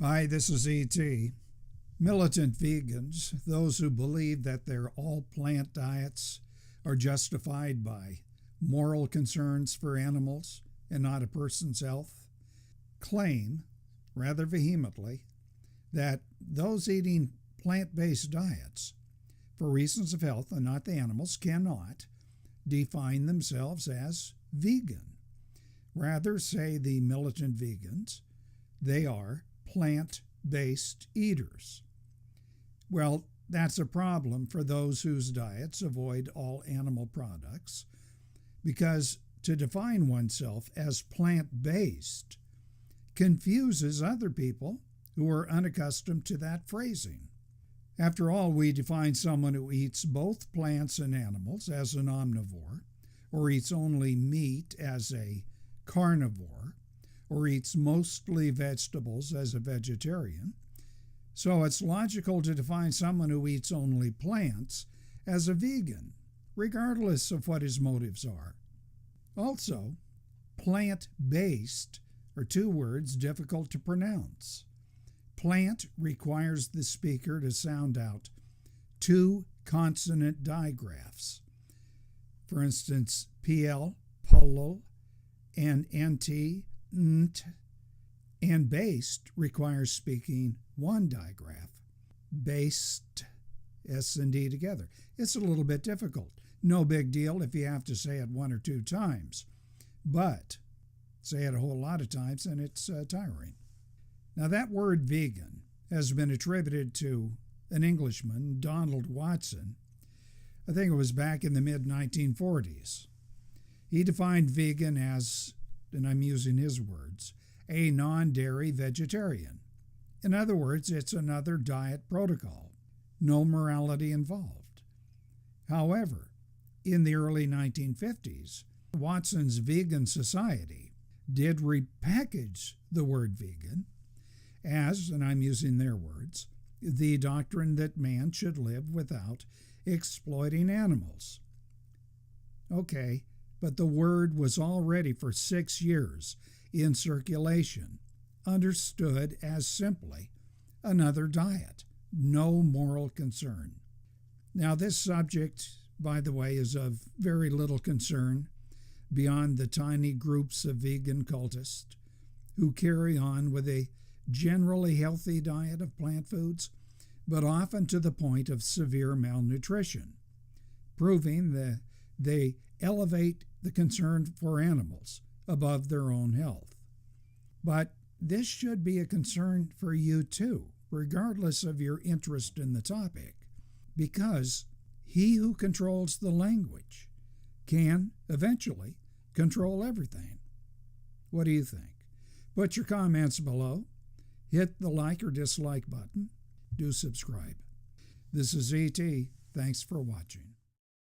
Hi, this is E.T. Militant vegans, those who believe that their all-plant diets are justified by moral concerns for animals and not a person's health, claim, rather vehemently, that those eating plant-based diets, for reasons of health and not the animals, cannot define themselves as vegan. Rather, say the militant vegans, they are plant-based eaters. Well, that's a problem for those whose diets avoid all animal products, because to define oneself as plant-based confuses other people who are unaccustomed to that phrasing. After all, we define someone who eats both plants and animals as an omnivore, or eats only meat as a carnivore, or eats mostly vegetables as a vegetarian. So it's logical to define someone who eats only plants as a vegan, regardless of what his motives are. Also, plant-based are two words difficult to pronounce. Plant requires the speaker to sound out two consonant digraphs. For instance, PL, polo, and NT, nt, and based requires speaking one digraph. Based, S and D together. It's a little bit difficult. No big deal if you have to say it one or two times, but say it a whole lot of times and it's tiring. Now, that word vegan has been attributed to an Englishman, Donald Watson. I think it was back in the mid-1940s. He defined vegan as, and I'm using his words, a non-dairy vegetarian. In other words, it's another diet protocol, no morality involved. However, in the early 1950s, Watson's Vegan Society did repackage the word vegan as, and I'm using their words, the doctrine that man should live without exploiting animals. Okay, but the word was already for 6 years in circulation, understood as simply another diet, no moral concern. Now, this subject, by the way, is of very little concern beyond the tiny groups of vegan cultists who carry on with a generally healthy diet of plant foods, but often to the point of severe malnutrition, proving that they elevate the concern for animals above their own health. But this should be a concern for you too, regardless of your interest in the topic, because he who controls the language can eventually control everything. What do you think? Put your comments below. Hit the like or dislike button. Do subscribe. This is E.T. Thanks for watching.